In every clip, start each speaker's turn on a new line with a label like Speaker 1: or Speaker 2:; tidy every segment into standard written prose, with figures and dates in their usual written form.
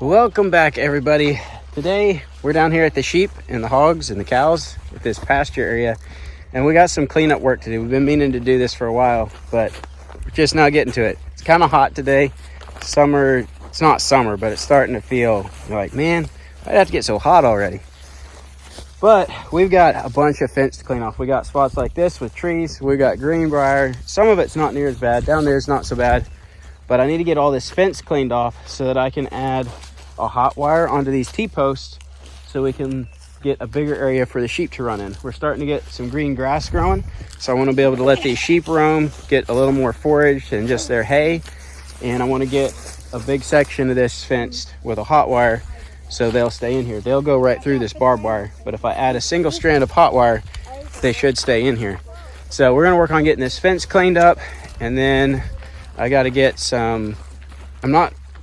Speaker 1: Welcome back, everybody. Today we're down here at the sheep and the hogs and the cows at this pasture area, and we got some cleanup work to do. We've been meaning to do this for a while, but we're just now getting to it. It's kind of hot today. Summer, it's not summer, but it's starting to feel like, man, why'd it have to get so hot already? But we've got a bunch of fence to clean off. We got spots like this with trees. We got green briar. Some of it's not near as bad. Down there is not so bad. But I need to get all this fence cleaned off so that I can add a hot wire onto these T-posts so we can get a bigger area for the sheep to run in. We're starting to get some green grass growing, so I want to be able to let these sheep roam, get a little more forage than just their hay. And I want to get a big section of this fenced with a hot wire so they'll stay in here. They'll go right through this barbed wire, but if I add a single strand of hot wire, they should stay in here. So we're going to work on getting this fence cleaned up, and then I got to get some,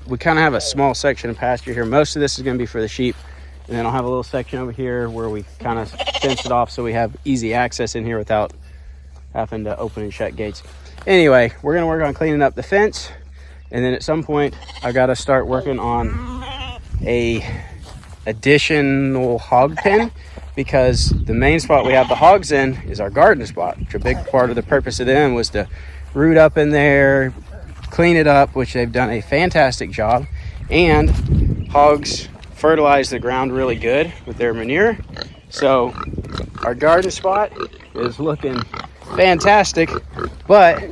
Speaker 1: we kind of have a small section of pasture here. Most of this is going to be for the sheep. And then I'll have a little section over here where we kind of fence it off so we have easy access in here without having to open and shut gates. Anyway, we're going to work on cleaning up the fence. And then at some point, I got to start working on a additional hog pen, because the main spot we have the hogs in is our garden spot, which a big part of the purpose of them was to root up in there, clean it up, which they've done a fantastic job. And hogs fertilize the ground really good with their manure. So our garden spot is looking fantastic, but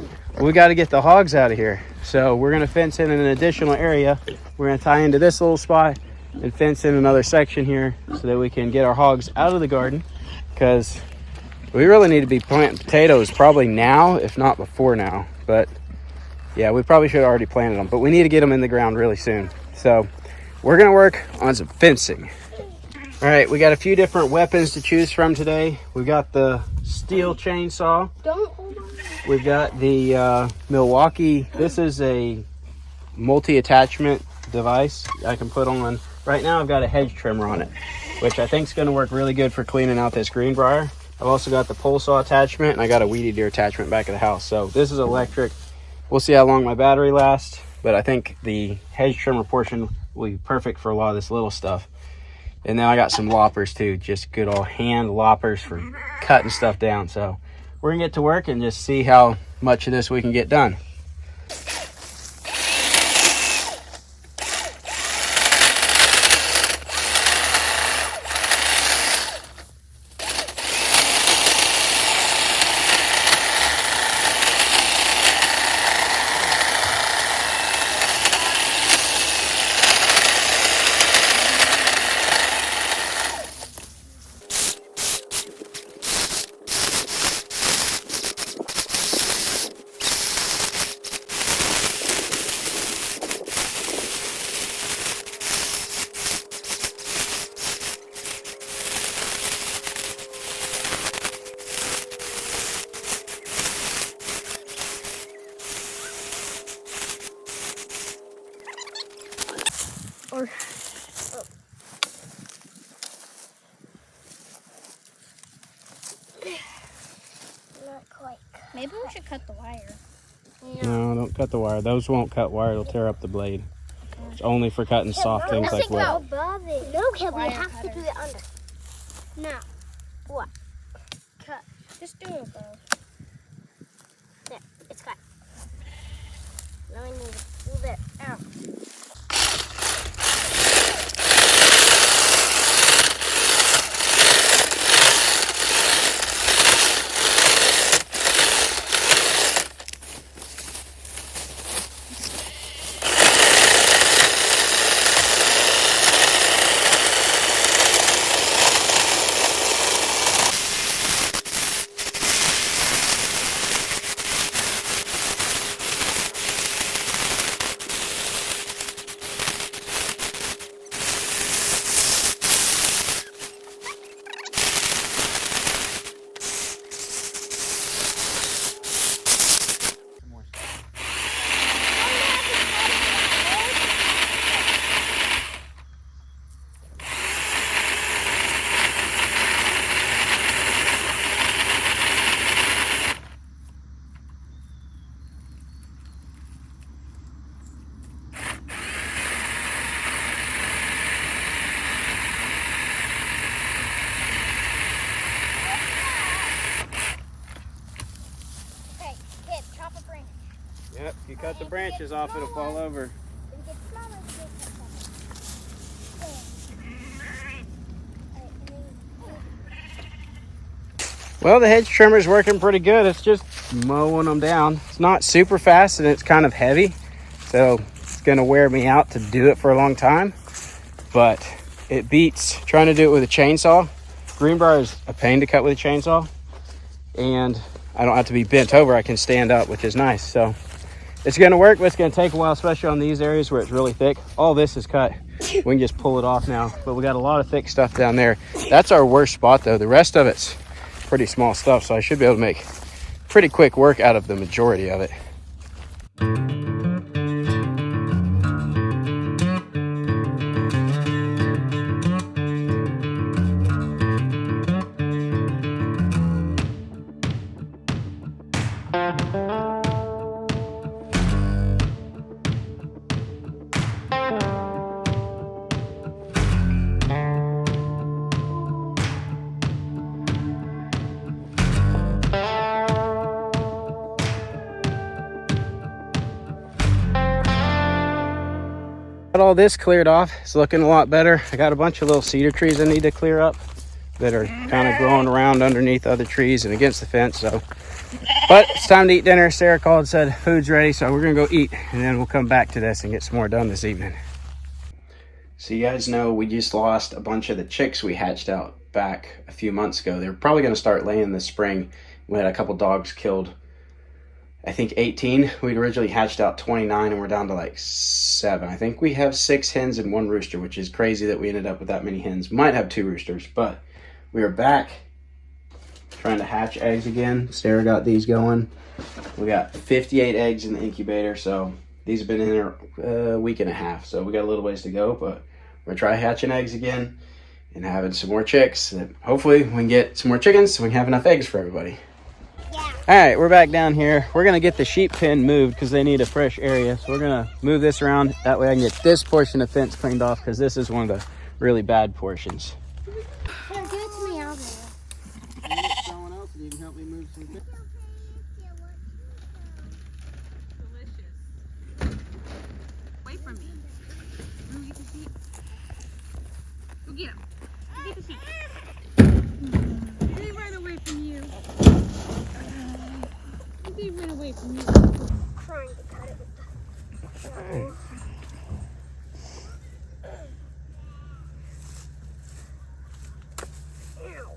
Speaker 1: we got to get the hogs out of here. So we're going to fence in an additional area. We're going to tie into this little spot and fence in another section here so that we can get our hogs out of the garden, because we really need to be planting potatoes probably now, if not before now. But yeah, we probably should have already planted them, but we need to get them in the ground really soon. So we're going to work on some fencing. All right, we got a few different weapons to choose from today. We've got the steel chainsaw. We've got the Milwaukee. This is a multi-attachment device I can put on. Right now I've got a hedge trimmer on it, which I think is going to work really good for cleaning out this green briar. I've also got the pole saw attachment, and I got a weed eater attachment back at the house. So this is electric. We'll see how long my battery lasts, but I think the hedge trimmer portion will be perfect for a lot of this little stuff. And then I got some loppers too, just good old hand loppers for cutting stuff down. So we're gonna get to work and just see how much of this we can get done.
Speaker 2: Not quite.
Speaker 3: Maybe we should cut the wire.
Speaker 1: No, don't cut the wire. Those won't cut wire. It'll tear up the blade. It's only for cutting soft things like wood.
Speaker 2: Above it. No, Kevin, we have to do it under. Now, what? Cut.
Speaker 3: Just do it above.
Speaker 2: There, it's cut. Now I need to move it out.
Speaker 1: cut the branches off, it'll fall over. Well, the hedge trimmer's working pretty good. It's just mowing them down. It's not super fast and it's kind of heavy, so it's gonna wear me out to do it for a long time, but it beats trying to do it with a chainsaw. Greenbrier is a pain to cut with a chainsaw, and I don't have to be bent over. I can stand up, which is nice. So it's gonna work, but it's gonna take a while, especially on these areas where it's really thick. All this is cut. We can just pull it off now, but we got a lot of thick stuff down there. That's our worst spot though. The rest of it's pretty small stuff, so I should be able to make pretty quick work out of the majority of it. Got all this cleared off. It's looking a lot better. I got a bunch of little cedar trees I need to clear up that are kind of growing around underneath other trees and against the fence. So, but it's time to eat dinner. Sarah called and said food's ready, so we're gonna go eat and then we'll come back to this and get some more done this evening. So you guys know we just lost a bunch of the chicks we hatched out back a few months ago. They were probably gonna start laying this spring. We had a couple dogs killed. I think 18. We'd originally hatched out 29 and we're down to like 7. I think we have 6 hens and 1 rooster, which is crazy that we ended up with that many hens. We might have 2 roosters, but we are back trying to hatch eggs again. Sarah got these going. We got 58 eggs in the incubator, so these have been in there a week and a half. So we got a little ways to go, but we're gonna try hatching eggs again and having some more chicks. Hopefully we can get some more chickens so we can have enough eggs for everybody. All right, we're back down here. We're gonna get the sheep pen moved because they need a fresh area. So we're gonna move this around. That way I can get this portion of fence cleaned off because this is one of the really bad portions.
Speaker 2: Here, give it to me, I'll do it.
Speaker 1: Someone else and you can help me move some fence.
Speaker 4: Delicious. Wait for me. Go get the sheep. Go get him. Go get the sheep. They ran away from you. They ran away from you.
Speaker 2: Trying to cut it with the shovel. Ew.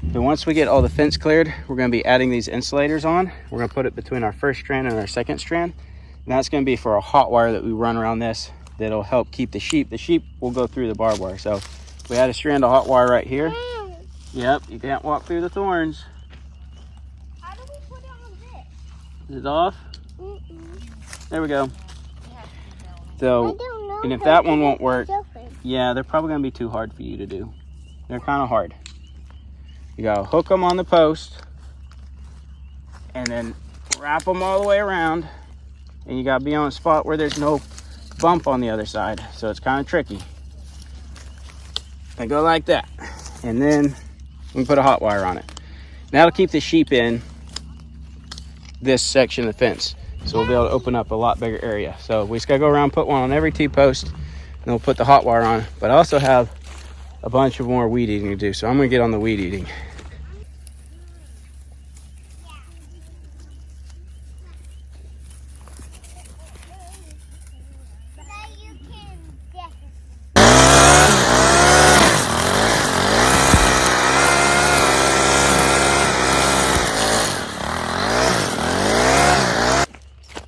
Speaker 1: And once we get all the fence cleared, we're going to be adding these insulators on. We're going to put it between our first strand and our second strand. And that's going to be for a hot wire that we run around this that'll help keep the sheep. The sheep will go through the barbed wire. So we add a strand of hot wire right here. Yep, you can't walk through the thorns.
Speaker 2: How do we put it on this?
Speaker 1: Is it off? There we go.
Speaker 2: I
Speaker 1: So,
Speaker 2: don't know.
Speaker 1: and if that one won't work,
Speaker 2: It's open.
Speaker 1: yeah, they're probably going to be too hard for you to do. They're kind of hard. You gotta hook them on the post and then wrap them all the way around, and you gotta be on a spot where there's no bump on the other side, so it's kind of tricky. They go like that, and then we put a hot wire on it. That'll keep the sheep in this section of the fence, so we'll be able to open up a lot bigger area. So we just gotta go around, put one on every T-post, and we'll put the hot wire on. But I also have a bunch of more weed eating to do, so I'm gonna get on the weed eating.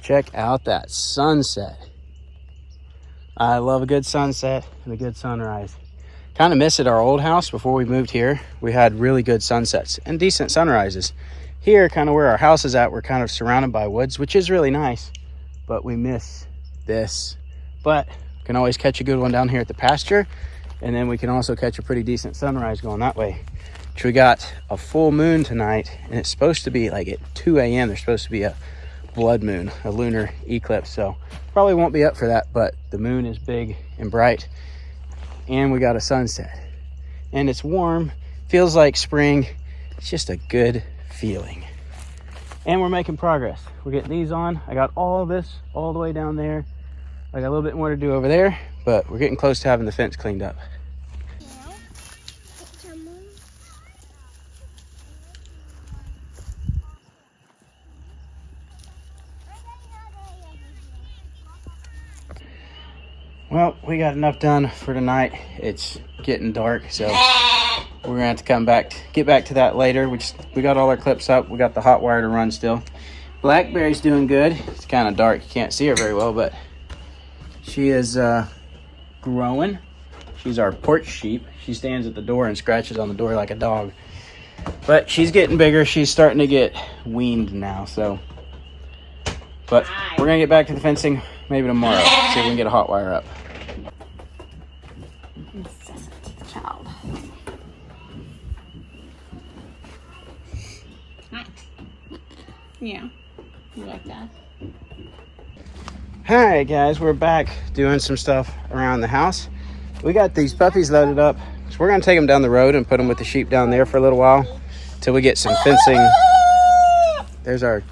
Speaker 1: Check out that sunset. I love a good sunset and a good sunrise. Kind of miss it. Our old house before we moved here, we had really good sunsets and decent sunrises. Here, kind of where our house is at, we're kind of surrounded by woods, which is really nice, but we miss this. But we can always catch a good one down here at the pasture, and then we can also catch a pretty decent sunrise going that way. Which we got a full moon tonight, and it's supposed to be like at 2 a.m. There's supposed to be a blood moon, a lunar eclipse. So probably won't be up for that, but the moon is big and bright, and we got a sunset, and it's warm, feels like spring. It's just a good feeling, and we're making progress. We're getting these on. I got all of this all the way down there. I got a little bit more to do over there, but we're getting close to having the fence cleaned up. Well, we got enough done for tonight. It's getting dark, so we're gonna have to get back to that later. We got all our clips up. We got the hot wire to run still. Blackberry's doing good. It's kind of dark. You can't see her very well, but she is growing. She's our porch sheep. She stands at the door and scratches on the door like a dog. But she's getting bigger. She's starting to get weaned now, so. But we're gonna get back to the fencing maybe tomorrow. See if we can get a hot wire up.
Speaker 4: Incessant child. Yeah, you like that?
Speaker 1: Hi guys, we're back doing some stuff around the house. We got these puppies loaded up, so we're gonna take them down the road and put them with the sheep down there for a little while till we get some fencing. There's our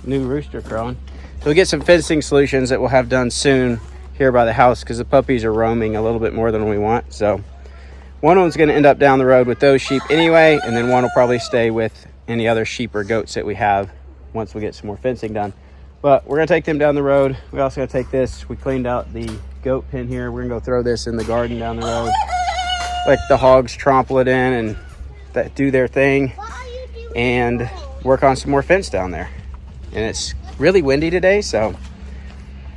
Speaker 1: new rooster crowing. So we get some fencing solutions that we'll have done soon here by the house, because the puppies are roaming a little bit more than we want. So one of them's going to end up down the road with those sheep anyway, and then one will probably stay with any other sheep or goats that we have once we get some more fencing done. But we're going to take them down the road. We also got to take this. We cleaned out the goat pen here. We're going to go throw this in the garden down the road. Let the hogs trample it in and do their thing, and work on some more fence down there. And it's really windy today, so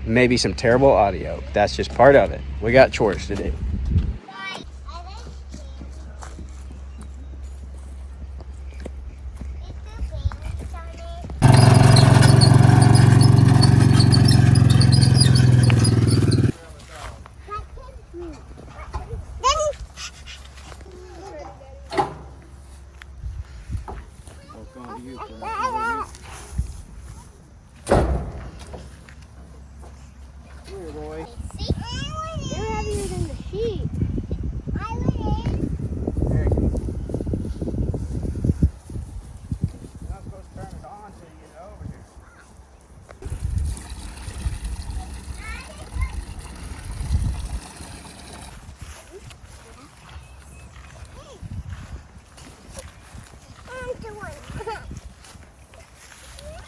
Speaker 1: maybe some terrible audio. That's just part of it. We got chores to do.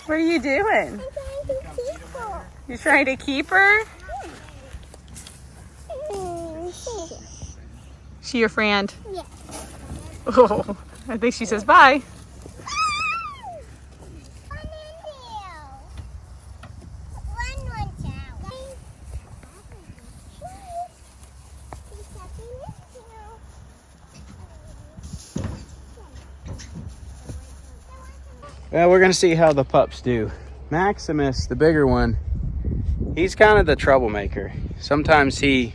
Speaker 4: What are you doing? You're trying to keep her? She your friend?
Speaker 2: Yeah.
Speaker 4: Oh, I think she says bye.
Speaker 1: Well, we're going to see how the pups do. Maximus, the bigger one, he's kind of the troublemaker. Sometimes he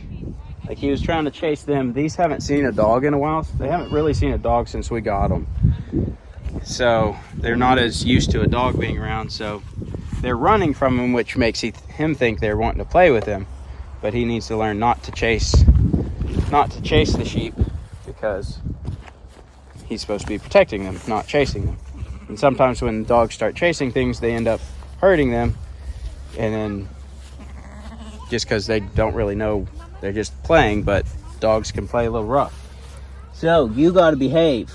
Speaker 1: was trying to chase them. These haven't seen a dog in a while. They haven't really seen a dog since we got them. So they're not as used to a dog being around. So they're running from him, which makes him think they're wanting to play with him. But he needs to learn not to chase the sheep, because he's supposed to be protecting them, not chasing them. And sometimes when dogs start chasing things, they end up hurting them. And then just because they don't really know, they're just playing, but dogs can play a little rough. So you got to behave,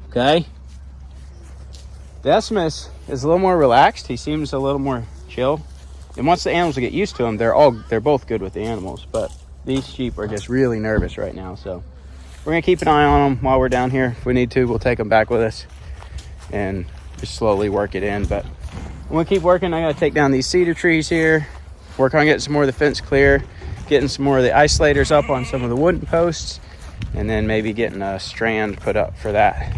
Speaker 1: okay? Decimus is a little more relaxed. He seems a little more chill. And once the animals get used to him, they're both good with the animals. But these sheep are just really nervous right now. So we're going to keep an eye on them while we're down here. If we need to, we'll take them back with us and just slowly work it in. But I'm going to keep working. I got to take down these cedar trees here, work on getting some more of the fence clear, getting some more of the isolators up on some of the wooden posts, and then maybe getting a strand put up for that.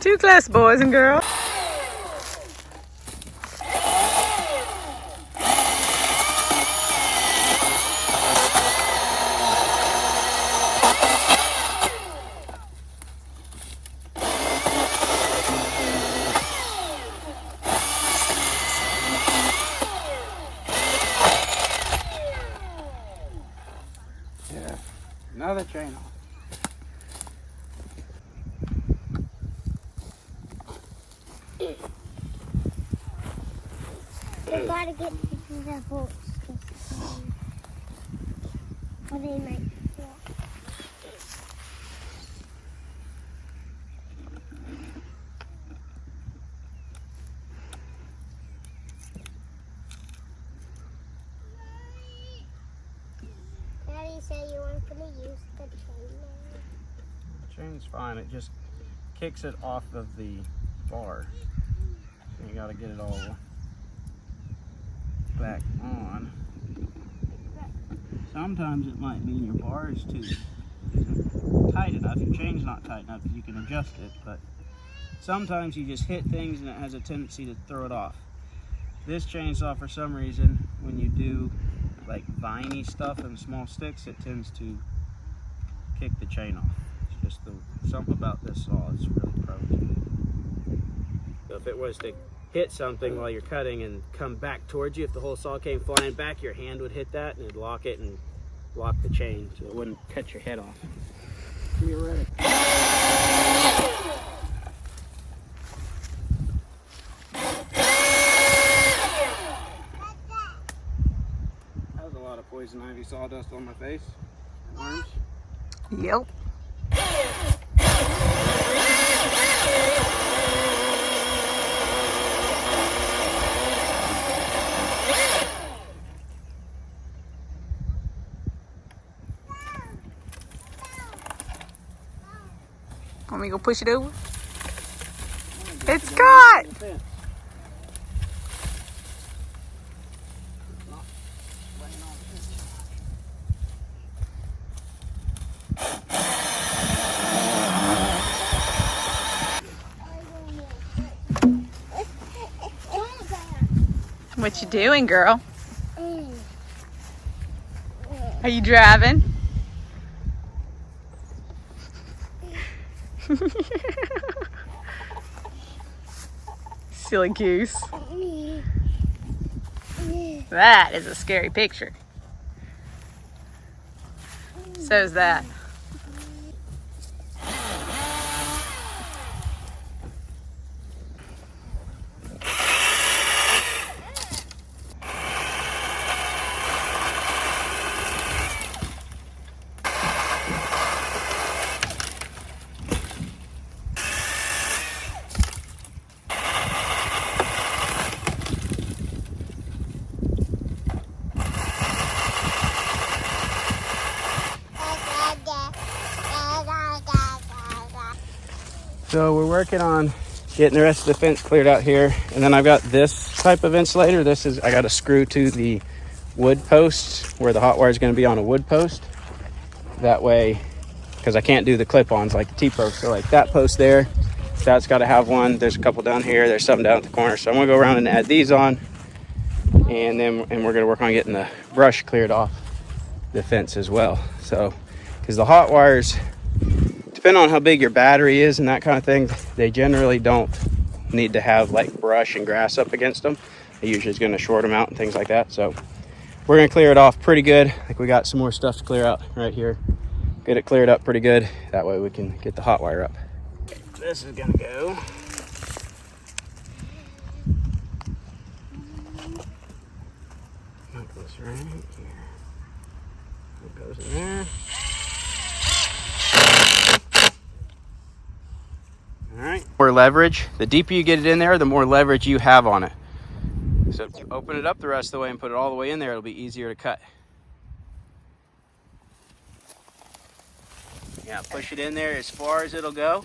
Speaker 4: Too close, boys and girls.
Speaker 1: Yeah, another chain off.
Speaker 2: We gotta get to the boats. Or they might. Daddy said you weren't gonna use the chain there.
Speaker 1: The chain's fine. It just kicks it off of the bar. And you gotta get it all back on. Sometimes it might mean your bar is too tight enough. Your chain's not tight enough. You can adjust it, but sometimes you just hit things and it has a tendency to throw it off. This chainsaw, for some reason, when you do like viney stuff and small sticks, it tends to kick the chain off. It's just something about this saw is really prone to it. So if it was to hit something while you're cutting and come back towards you, if the whole saw came flying back, your hand would hit that and it'd lock it and lock the chain so it wouldn't cut your head off. You're ready. That was a lot of poison ivy sawdust on my face and arms.
Speaker 4: Yep. Want me to go push it over? It's caught! What you doing, girl? Are you driving? Silly goose. That is a scary picture. So's that.
Speaker 1: So we're working on getting the rest of the fence cleared out here. And then I've got this type of insulator. I got a screw to the wood post where the hot wire is going to be on a wood post. That way, because I can't do the clip-ons like the T-post. So like that post there, that's got to have one. There's a couple down here. There's some down at the corner. So I'm going to go around and add these on. And we're going to work on getting the brush cleared off the fence as well. So, because the hot wires, depending on how big your battery is and that kind of thing, they generally don't need to have like brush and grass up against them. It usually is going to short them out and things like that. So we're going to clear it off pretty good. Like we got some more stuff to clear out right here. Get it cleared up pretty good. That way we can get the hot wire up. This is going to go. That goes right here. That goes in there. Alright. More leverage. The deeper you get it in there, the more leverage you have on it. So if you open it up the rest of the way and put it all the way in there, it'll be easier to cut. Yeah, push it in there as far as it'll go.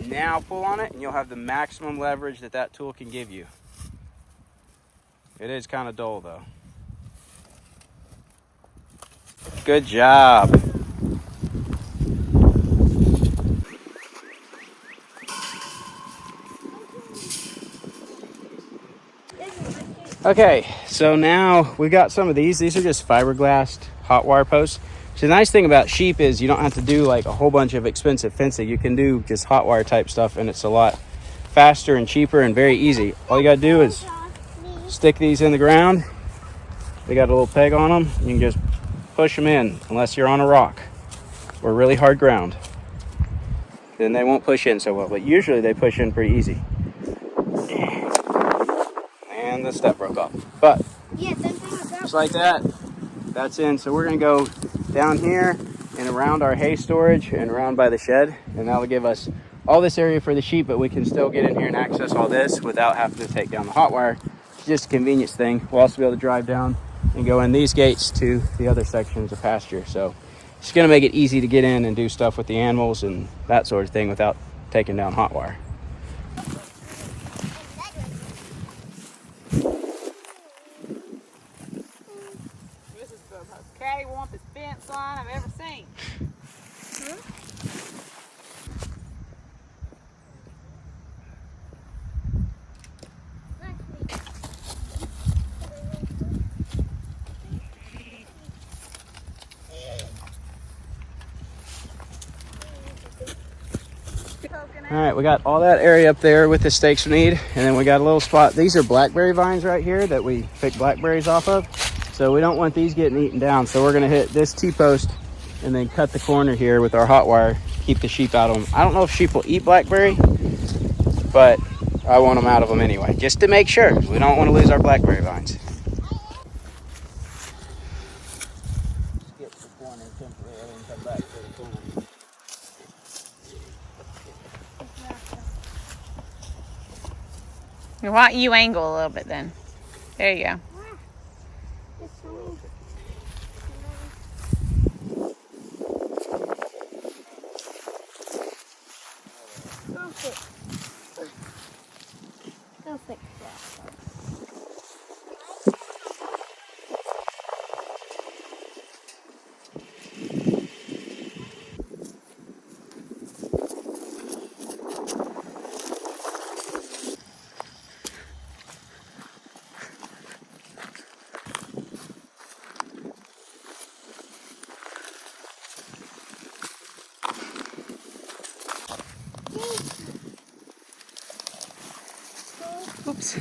Speaker 1: Now pull on it and you'll have the maximum leverage that tool can give you. It is kind of dull though. Good job. Okay, so now we got some of these. These are just fiberglass hot wire posts. So the nice thing about sheep is you don't have to do like a whole bunch of expensive fencing. You can do just hot wire type stuff, and it's a lot faster and cheaper and very easy. All you gotta do is stick these in the ground. They got a little peg on them. You can just push them in, unless you're on a rock or really hard ground. Then they won't push in so well, but usually they push in pretty easy. And the step broke off. But
Speaker 2: Yeah, same thing with that.
Speaker 1: just like that, that's in. So we're gonna go down here and around our hay storage and around by the shed, and that'll give us all this area for the sheep, but we can still get in here and access all this without having to take down the hot wire. It's just a convenience thing. We'll also be able to drive down and go in these gates to the other sections of pasture. So it's gonna make it easy to get in and do stuff with the animals and that sort of thing without taking down hot wire.
Speaker 4: This is the most cattywampus fence line I've ever seen.
Speaker 1: All right, we got all that area up there with the stakes we need, and then we got a little spot. These are blackberry vines right here that we pick blackberries off of, so we don't want these getting eaten down. So we're gonna hit this T-post and then cut the corner here with our hot wire, keep the sheep out of them. I don't know if sheep will eat blackberry, but I want them out of them anyway, just to make sure. We don't want to lose our blackberry vines. Skip the corner temporarily and come back to the corner.
Speaker 4: Why don't you angle a little bit then? There you go.
Speaker 2: Go fix that.
Speaker 4: Oops.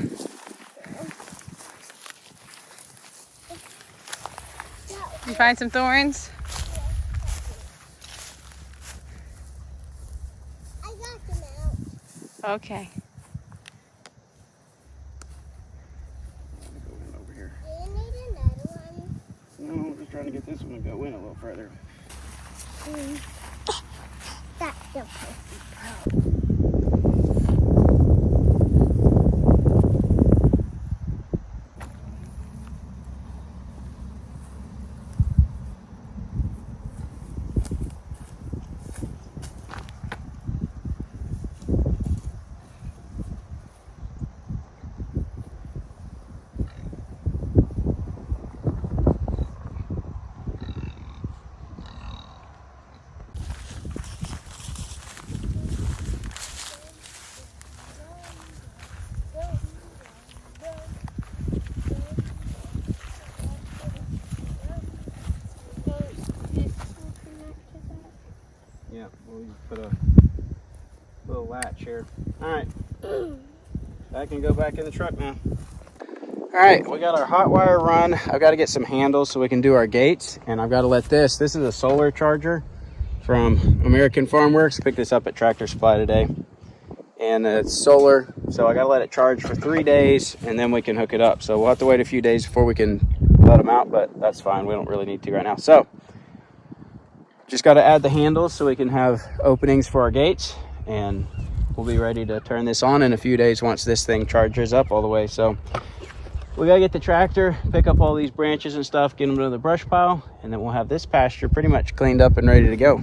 Speaker 4: You find some thorns?
Speaker 2: I got them out.
Speaker 4: Okay.
Speaker 1: Go in over here.
Speaker 2: Do you need another one?
Speaker 1: No, I'm just trying to get this one to go in a little further.
Speaker 2: That's the pussy.
Speaker 1: Yeah, we'll put a little latch here. All right, that can go back in the truck now. All right, we got our hot wire run. I've got to get some handles so we can do our gates, and I've got to let this is a solar charger from American Farm Works. I picked this up at Tractor Supply today, and it's solar, so I got to let it charge for 3 days, and then we can hook it up. So we'll have to wait a few days before we can let them out, but that's fine. We don't really need to right now. So just got to add the handles so we can have openings for our gates, and we'll be ready to turn this on in a few days once this thing charges up all the way. So we got to get the tractor, pick up all these branches and stuff, get them to the brush pile, and then we'll have this pasture pretty much cleaned up and ready to go.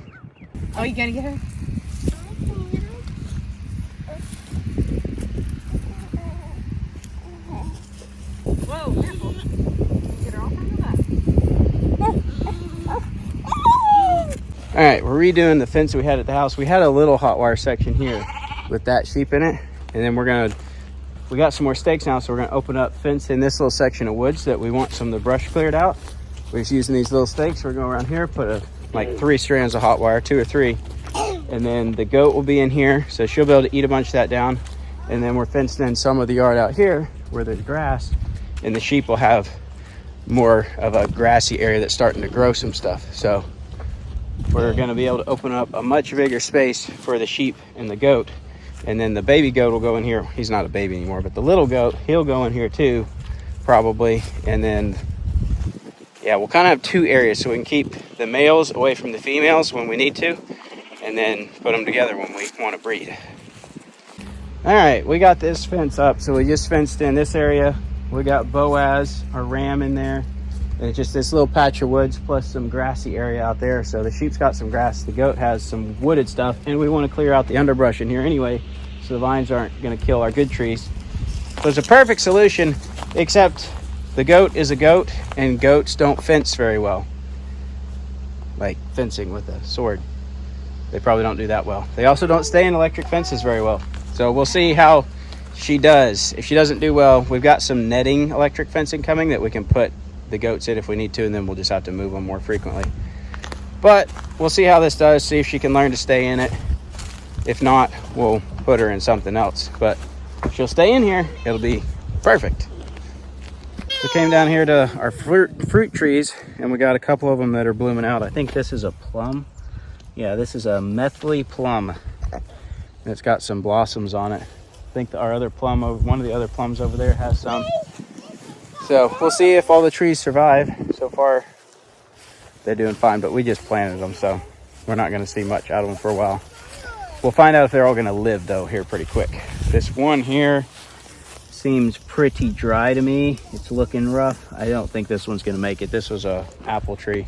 Speaker 4: Oh, you gotta get her? Whoa, careful. Get her all tangled up.
Speaker 1: All right, we're redoing the fence we had at the house. We had a little hot wire section here with that sheep in it, and then we're gonna we got some more stakes now, so we're gonna open up fence in this little section of woods that we want some of the brush cleared out. We're just using these little stakes. We're going around here, put like 3 strands of hot wire, 2 or 3. And then the goat will be in here, so she'll be able to eat a bunch of that down. And then we're fenced in some of the yard out here where there's grass, and the sheep will have more of a grassy area that's starting to grow some stuff. So we're gonna be able to open up a much bigger space for the sheep and the goat. And then the baby goat will go in here. He's not a baby anymore, but the little goat, he'll go in here too, probably. And then, yeah, we'll kind of have 2 areas so we can keep the males away from the females when we need to, and then put them together when we want to breed. All right, we got this fence up. So we just fenced in this area. We got Boaz, our ram, in there. And it's just this little patch of woods plus some grassy area out there. So the sheep's got some grass, the goat has some wooded stuff, and we want to clear out the underbrush in here anyway, so the vines aren't going to kill our good trees. So it's a perfect solution, except the goat is a goat, and goats don't fence very well. Like fencing with a sword. They probably don't do that well. They also don't stay in electric fences very well. So we'll see how she does. If she doesn't do well, we've got some netting electric fencing coming that we can put the goats in if we need to, and then we'll just have to move them more frequently. But we'll see how this does, see if she can learn to stay in it. If not, we'll put her in something else. But if she'll stay in here, it'll be perfect. We came down here to our fruit trees, and we got a couple of them that are blooming out. I think this is a plum. Yeah, this is a methyl plum. And it's got some blossoms on it. I think our other plum, one of the other plums over there has some. So we'll see if all the trees survive. So far, they're doing fine, but we just planted them, so we're not gonna see much out of them for a while. We'll find out if they're all gonna live though here pretty quick. This one here seems pretty dry to me. It's looking rough. I don't think this one's gonna make it. This was a apple tree.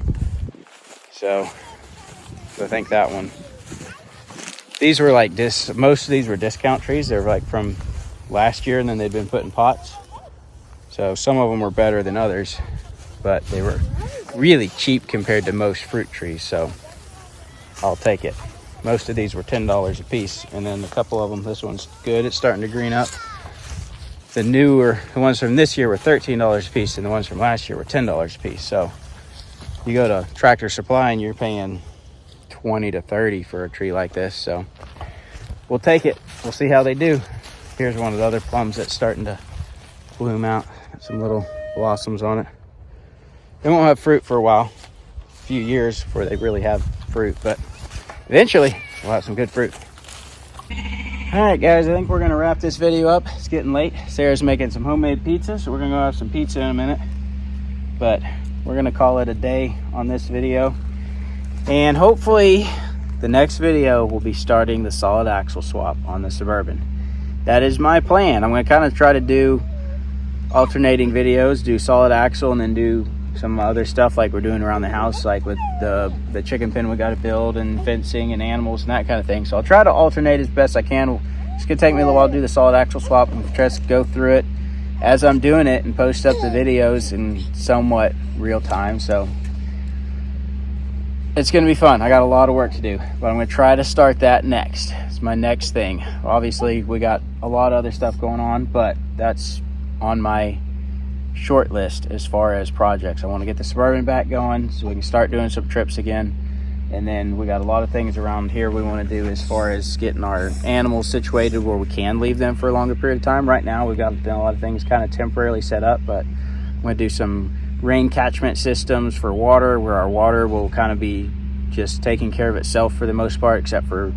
Speaker 1: So I think that one. These were like this, most of these were discount trees. They're like from last year, and then they'd been put in pots. So some of them were better than others, but they were really cheap compared to most fruit trees, so I'll take it. Most of these were $10 a piece, and then a couple of them, this one's good, it's starting to green up. The ones from this year were $13 a piece, and the ones from last year were $10 a piece. So you go to Tractor Supply and you're paying $20 to $30 for a tree like this, so we'll take it. We'll see how they do. Here's one of the other plums that's starting to bloom out. Got some little blossoms on it. They won't have fruit for a while, a few years before they really have fruit, but eventually we'll have some good fruit. All right, guys, I think we're gonna wrap this video up. It's getting late. Sarah's making some homemade pizza, so we're gonna go have some pizza in a minute, but we're gonna call it a day on this video. And hopefully the next video will be starting the solid axle swap on the Suburban. That is my plan. I'm gonna kind of try to do alternating videos, do solid axle, and then do some other stuff like we're doing around the house, like with the chicken pen we got to build, and fencing and animals and that kind of thing. So I'll try to alternate as best I can. It's gonna take me a little while to do the solid axle swap, and just go through it as I'm doing it and post up the videos in somewhat real time. So it's gonna be fun. I got a lot of work to do, but I'm gonna try to start that next. It's my next thing. Obviously we got a lot of other stuff going on, but that's on my short list as far as projects. I want to get the Suburban back going so we can start doing some trips again, and then we got a lot of things around here we want to do as far as getting our animals situated where we can leave them for a longer period of time. Right now we've got a lot of things kind of temporarily set up, but I'm going to do some rain catchment systems for water, where our water will kind of be just taking care of itself for the most part, except for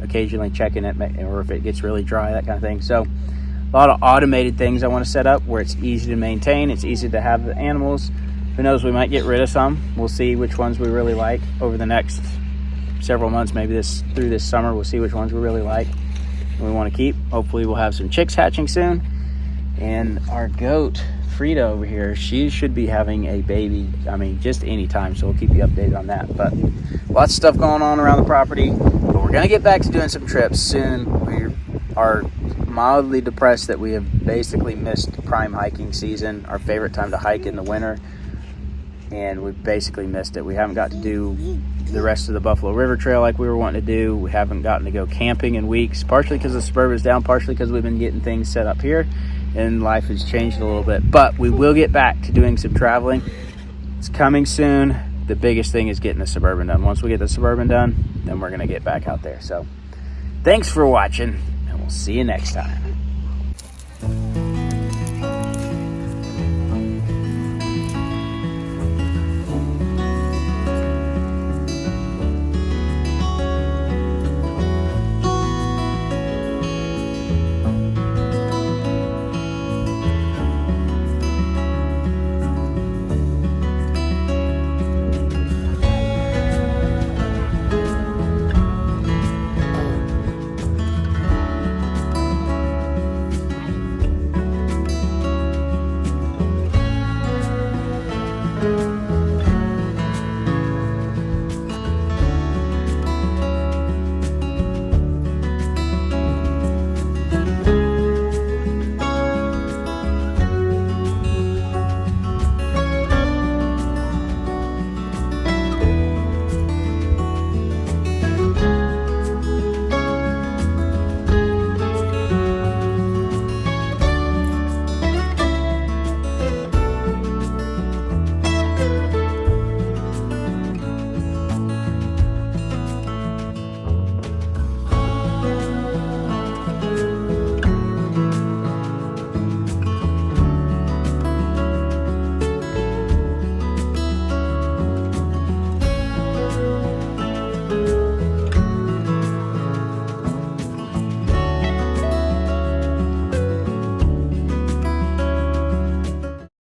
Speaker 1: occasionally checking it, or if it gets really dry, that kind of thing. So a lot of automated things I want to set up where it's easy to maintain, it's easy to have the animals. Who knows, we might get rid of some. We'll see which ones we really like over the next several months, maybe through this summer. We'll see which ones we really like and we want to keep. Hopefully we'll have some chicks hatching soon. And our goat, Frida over here, she should be having a baby, I mean, just any time, so we'll keep you updated on that. But lots of stuff going on around the property, but we're gonna get back to doing some trips soon. We are mildly depressed that we have basically missed prime hiking season, our favorite time to hike in the winter. and we basically missed it. We haven't got to do the rest of the Buffalo River Trail like we were wanting to do. We haven't gotten to go camping in weeks, partially because the Suburban's down, partially because we've been getting things set up here and life has changed a little bit. But we will get back to doing some traveling. It's coming soon. The biggest thing is getting the Suburban done. Once we get the Suburban done, then we're going to get back out there. So thanks for watching, and we'll see you next time.